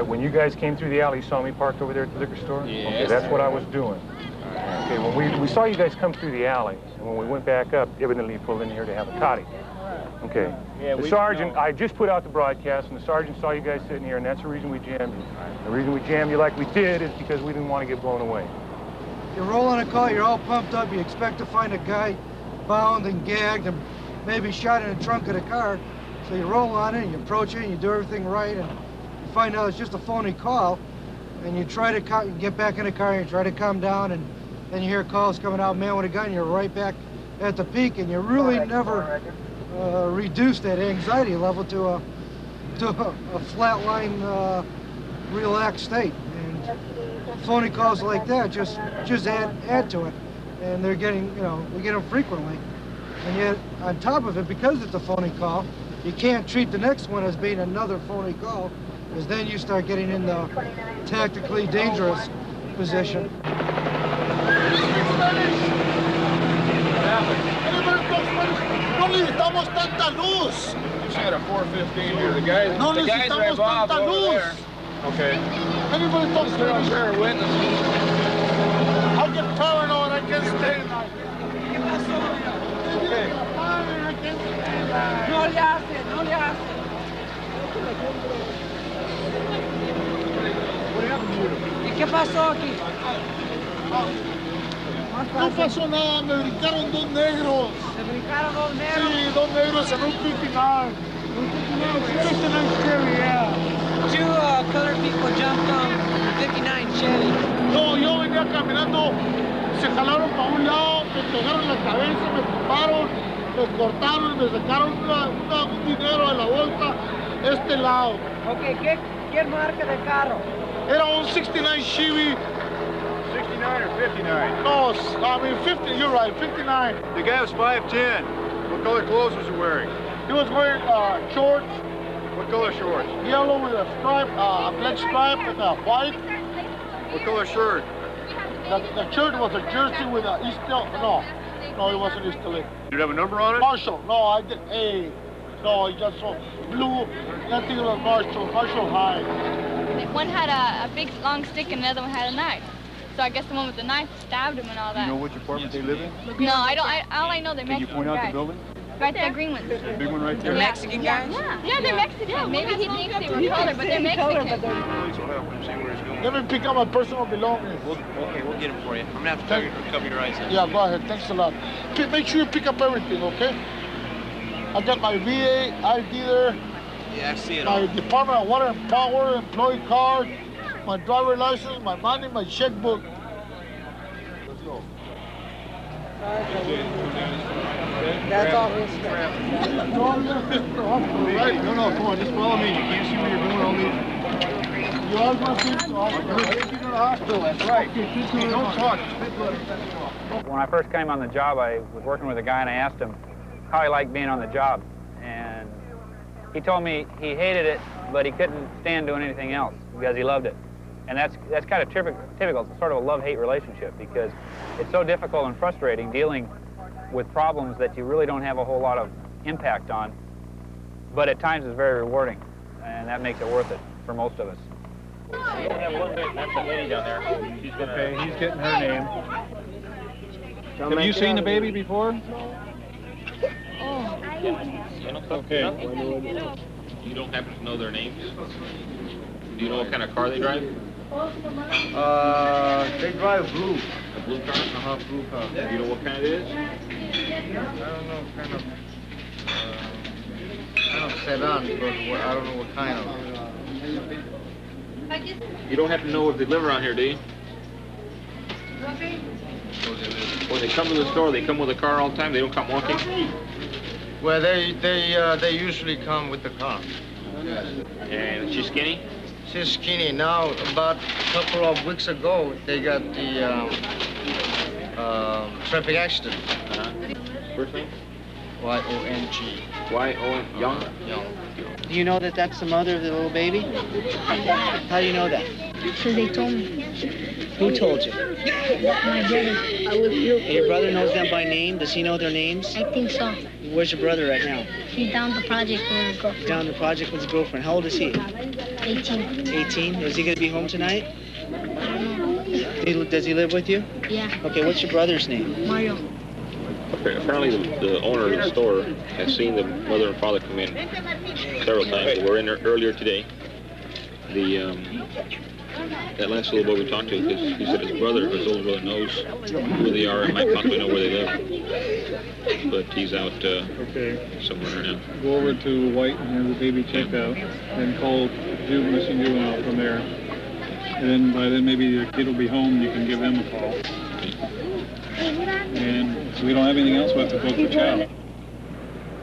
When you guys came through the alley, you saw me parked over there at the liquor store? Yes. Okay, that's what I was doing. Okay, when we saw you guys come through the alley, and when we went back up, evidently you pulled in here to have a toddy. Okay. Yeah, the sergeant, I just put out the broadcast, and the sergeant saw you guys sitting here, and that's the reason we jammed you. The reason we jammed you like we did is because we didn't want to get blown away. You roll on a call, you're all pumped up, you expect to find a guy bound and gagged and maybe shot in the trunk of the car. So you roll on it, and you approach it, and you do everything right, and you find out it's just a phony call, and you try to get back in the car, and you try to calm down, and then you hear calls coming out, man with a gun, you're right back at the peak, and you really never reduce that anxiety level to a flatline, relaxed state. And phony calls like that just add to it, and they're getting, we get them frequently. And yet, on top of it, because it's a phony call, you can't treat the next one as being another phony call, because then you start getting in the tactically dangerous position. No necesitamos tanta luz. You had a 415 here. The guys are necesitamos involved tanta over luz. there. Okay. Everybody talks Spanish. There are witnesses. I'll get paranoid. I can't stand that. Okay. No le hace, no le hace. ¿Y qué pasó aquí? No pasó nada, me brincaron 2 negros. ¿Se brincaron 2 negros? Sí, 2 negros en un 59. Un 59 Chevy, yeah. 2 colored people jumped on 59 Chevy. No, yo venía caminando, se jalaron para un lado, me pegaron la cabeza, me tumbaron, me cortaron y me sacaron un dinero de la bolsa, este lado. Ok, ¿qué marca de carro? Era un 69 Chevy. 69 or 59? No, I mean 50, you're right, 59. The guy was 5'10". What color clothes was he wearing? He was wearing shorts. What color shorts? Yellow with a stripe, a black stripe and a white. What color shirt? The shirt was a jersey with a East no, it wasn't East Lake. Did it have a number on it? Marshall. No, I did. Hey, no, he just saw blue. Nothing was Marshall. Marshall High. One had a big long stick and another one had a knife. So I guess the one with the knife stabbed him and all that. You know which apartment they live in? No, I don't. All I know they're Can you Mexican point out guys. the building? Right there, green one. The big one right there? They're Mexican guys? Yeah, they're Mexican. Yeah, maybe he thinks they were colored, but they're Mexican. Police will help him see where he's going. Let me pick up my personal belongings. Okay, we'll get him for you. I'm gonna have to tell you to cover your eyes. Yeah, go ahead. Thanks a lot. Make sure you pick up everything, okay? I got my VA ID there. Yeah, I see it My all. Department of Water and Power employee card, my driver license, my money, my checkbook. Let's go. That's all his stuff. Right? No, come on, just follow me. You can't see where you're going. I'll leave. You all going to the hospital? Take you to the hospital, that's right. Hey, don't talk. When I first came on the job, I was working with a guy and I asked him how he liked being on the job. And he told me he hated it, but he couldn't stand doing anything else because he loved it. And that's kind of typical. It's sort of a love-hate relationship because it's so difficult and frustrating dealing with problems that you really don't have a whole lot of impact on, but at times it's very rewarding, and that makes it worth it for most of us. That's the lady down there. She's gonna... Okay, he's getting her name. Have you seen the baby before? Okay. You don't happen to know their names? Do you know what kind of car they drive? They drive blue. A blue car? Blue car. Do you know what kind it is? I don't know, kind of sedan, but I don't know what kind of. You don't happen to know if they live around here, do you? When they come to the store, they come with a car all the time? They don't come walking? Well, they usually come with the car. And she's skinny? She's skinny now. About a couple of weeks ago, they got the traffic accident. First name? Y-O-N-G. Y-O-N, Young? Young. Do you know that that's the mother of the little baby? How do you know that? So they told me. Who told you? My brother. I was real. Your brother knows them by name? Does he know their names? I think so. Where's your brother right now? He's down the project with his girlfriend. Down the project with his girlfriend. How old is he? 18. 18? Is he going to be home tonight? I don't know. Does he live with you? Yeah. Okay, what's your brother's name? Mario. Apparently the owner of the store has seen the mother and father come in several times. They were in there earlier today. That last little boy we talked to, because he said his older brother knows who they are and might possibly know where they live. But he's out somewhere now. Go over to White and have the baby checked out, then call missing juvenile from there. And then by then maybe the kid will be home and you can give them a call. And if we don't have anything else, we'll have to book the child.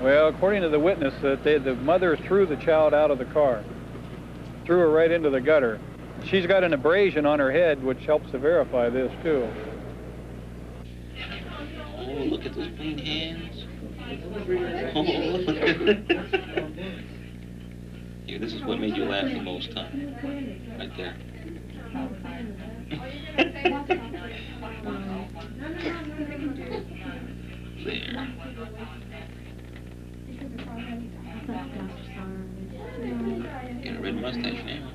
Well, according to the witness, the mother threw the child out of the car. Threw her right into the gutter. She's got an abrasion on her head, which helps to verify this, too. Oh, look at those clean hands. Oh, look. Yeah, this is what made you laugh the most, huh? Right there. There. Got a red mustache now.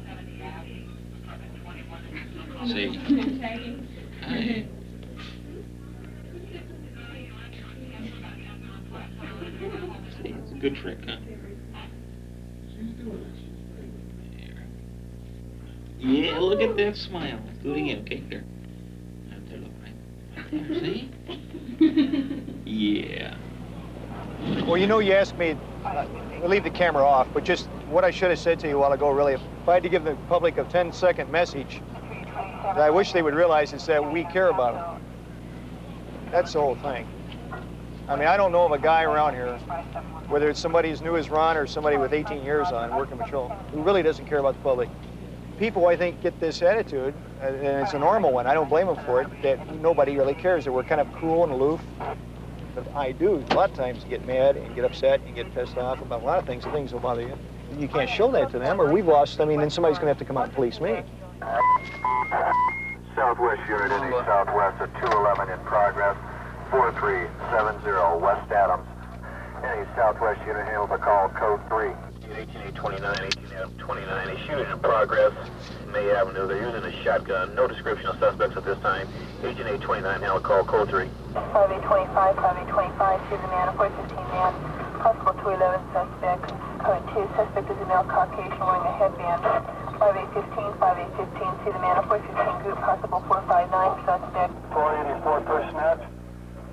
Say, hi. See, it's a good trick, huh? Yeah, look at that smile. Let's do it again, okay? There. Right there, look, right there, see? Yeah. Well, you know, you asked me to leave the camera off, but just what I should have said to you a while ago, really, if I had to give the public a 10-second message that I wish they would realize is that we care about them. That's the whole thing. I mean, I don't know of a guy around here, whether it's somebody as new as Ron or somebody with 18 years on working patrol, who really doesn't care about the public. People, I think, get this attitude, and it's a normal one, I don't blame them for it, that nobody really cares, that we're kind of cool and aloof. But I do, a lot of times, get mad and get upset and get pissed off about a lot of things. The things will bother you. You can't show that to them, or we've lost, I mean, then somebody's going to have to come out and police me. Southwest unit, Indy Southwest at 211 in progress, 4370 West Adams. Any Southwest unit handle the call, code 3. 18829, is unit in progress, May Avenue. They're using a shotgun. No description of suspects at this time. Agent 829 handle call, code 3. 5825, see the man, 415 man, possible 211 suspect. Code 2, suspect is a male Caucasian wearing a headband. 5815, see the man, 415 group, possible 459 suspect. 484 Koopersmith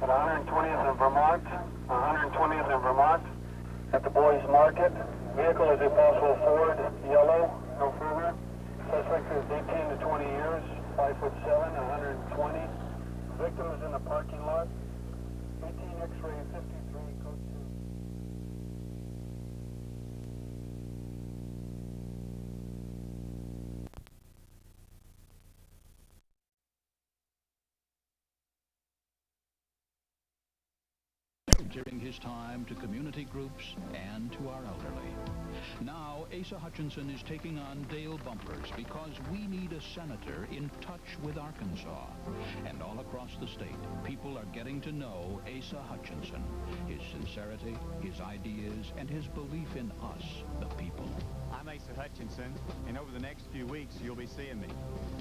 at 120th and Vermont, 120th and Vermont, at the Boys Market. Vehicle is a possible Ford, yellow, no further. Suspect is 18 to 20 years, 5'7", 120. Victim is in the parking lot. 18 X-ray 53, code 2. During his time to community groups and to our elderly. Now, Asa Hutchinson is taking on Dale Bumpers because we need a senator in touch with Arkansas. And all across the state, people are getting to know Asa Hutchinson, his sincerity, his ideas, and his belief in us, the people. I'm Asa Hutchinson, and over the next few weeks, you'll be seeing me.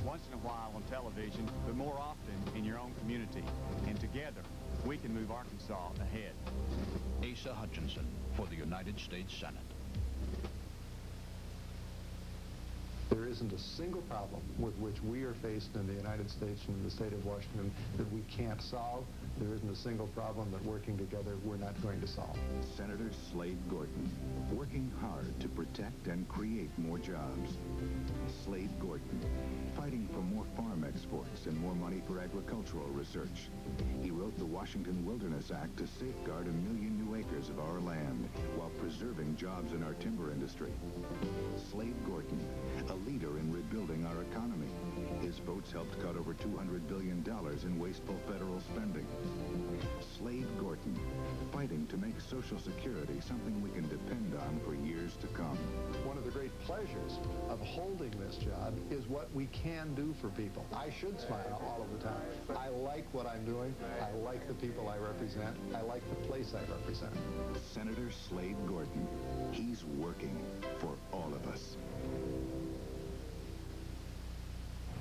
Once in a while on television, but more often in your own community. And together, we can move Arkansas ahead. Asa Hutchinson for the United States Senate. There isn't a single problem with which we are faced in the United States and in the state of Washington that we can't solve. There isn't a single problem that working together we're not going to solve. Senator Slade Gorton, working hard to protect and create more jobs. Slade Gorton, fighting for more farm exports and more money for agricultural research. He wrote the Washington Wilderness Act to safeguard 1 million new acres of our land while preserving jobs in our timber industry. Slade Gorton, a leader in rebuilding our economy. His votes helped cut over $200 billion in wasteful federal spending. Slade Gorton, fighting to make Social Security something we can depend on for years to come. One of the great pleasures of holding this job is what we can do for people. I should smile all of the time. I like what I'm doing. I like the people I represent. I like the place I represent. Senator Slade Gorton, he's working for all of us.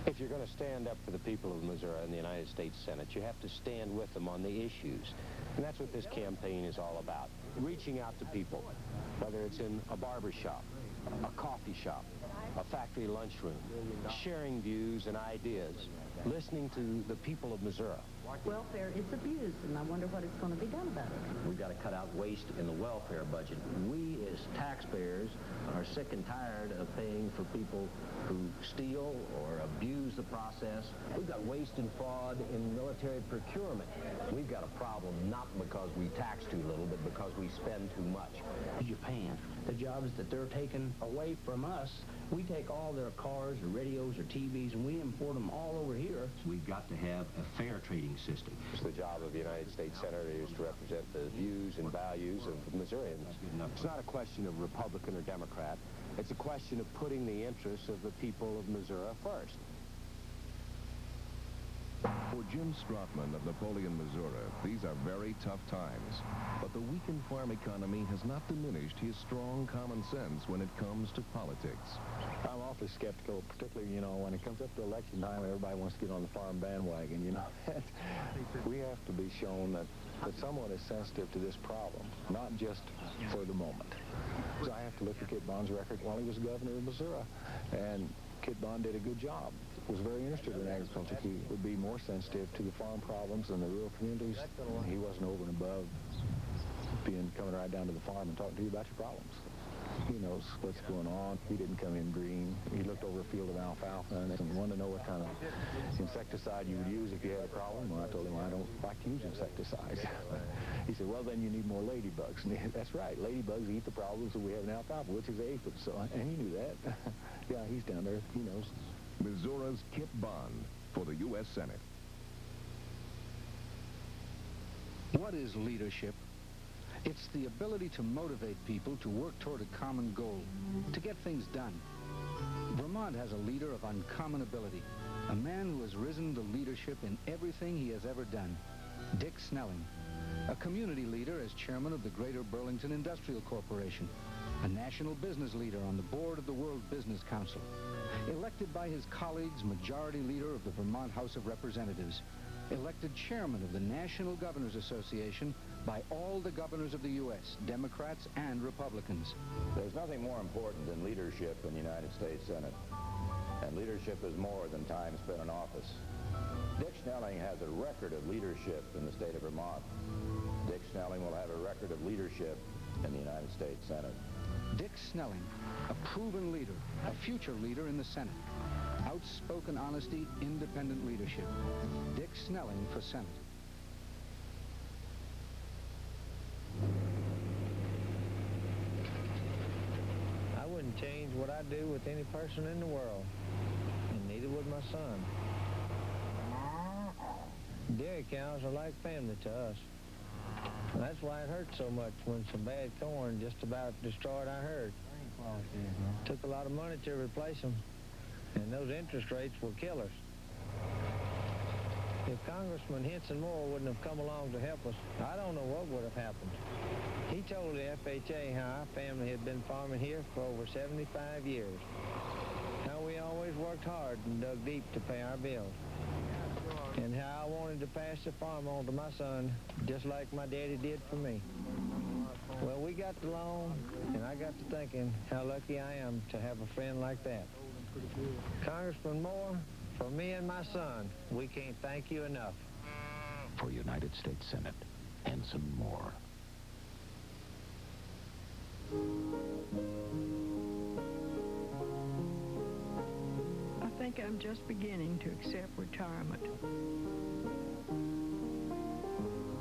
If you're going to stand up for the people of Missouri in the United States Senate, you have to stand with them on the issues. And that's what this campaign is all about. Reaching out to people, whether it's in a barber shop, a coffee shop, a factory lunchroom, sharing views and ideas, listening to the people of Missouri. Welfare is abused, and I wonder what is going to be done about it. We've got to cut out waste in the welfare budget. We, as taxpayers, are sick and tired of paying for people who steal or abuse the process. We've got waste and fraud in military procurement. We've got a problem not because we tax too little, but because we spend too much. Japan, the jobs that they're taking away from us, we take all their cars or radios or TVs and we import them all over here. We've got to have a fair trading system. The job of the United States Senator is to represent the views and values of Missourians. It's not a question of Republican or Democrat. It's a question of putting the interests of the people of Missouri first. For Jim Strotman of Napoleon, Missouri, these are very tough times. But the weakened farm economy has not diminished his strong common sense when it comes to politics. I'm awfully skeptical, particularly, when it comes up to election time, everybody wants to get on the farm bandwagon, We have to be shown that someone is sensitive to this problem, not just for the moment. So I have to look at Kit Bond's record while he was governor of Missouri, and Kit Bond did a good job. Was very interested in agriculture. He would be more sensitive to the farm problems in the rural communities. He wasn't over and above coming right down to the farm and talking to you about your problems. He knows what's going on. He didn't come in green. He looked over a field of alfalfa and wanted to know what kind of insecticide you would use if you had a problem. Well, I told him I don't like to use insecticides. He said, well, then you need more ladybugs. And that's right. Ladybugs eat the problems that we have in alfalfa, which is aphids. So, and he knew that. Yeah, he's down there. He knows. Missouri's Kit Bond for the U.S. Senate. What is leadership? It's the ability to motivate people to work toward a common goal, to get things done. Vermont has a leader of uncommon ability, a man who has risen to leadership in everything he has ever done, Dick Snelling, a community leader as chairman of the Greater Burlington Industrial Corporation, a national business leader on the board of the World Business Council, elected by his colleagues majority leader of the Vermont House of Representatives, elected chairman of the National Governors Association by all the governors of the U.S., Democrats and Republicans. There's nothing more important than leadership in the United States Senate. And leadership is more than time spent in office. Dick Snelling has a record of leadership in the state of Vermont. Dick Snelling will have a record of leadership in the United States Senate. Dick Snelling, a proven leader, a future leader in the Senate. Outspoken honesty, independent leadership. Dick Snelling for Senate. I wouldn't change what I do with any person in the world, and neither would my son. Dairy cows are like family to us. And that's why it hurt so much when some bad corn just about destroyed our herd. Took a lot of money to replace them, and those interest rates will kill us. If Congressman Henson Moore wouldn't have come along to help us, I don't know what would have happened. He told the FHA how our family had been farming here for over 75 years. How we always worked hard and dug deep to pay our bills. And how I wanted to pass the farm on to my son, just like my daddy did for me. Well, we got the loan, and I got to thinking how lucky I am to have a friend like that. Congressman Moore, for me and my son, we can't thank you enough. For United States Senate, Henson Moore. I think I'm just beginning to accept retirement.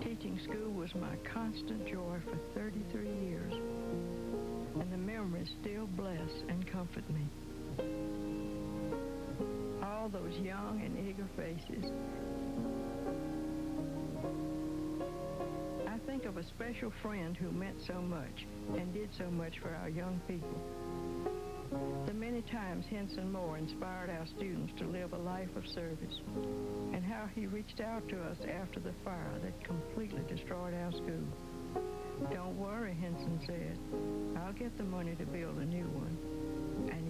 Teaching school was my constant joy for 33 years, and the memories still bless and comfort me. All those young and eager faces. I think of a special friend who meant so much and did so much for our young people. The many times Henson Moore inspired our students to live a life of service, and how he reached out to us after the fire that completely destroyed our school. "Don't worry," Henson said. "I'll get the money to build a new one." And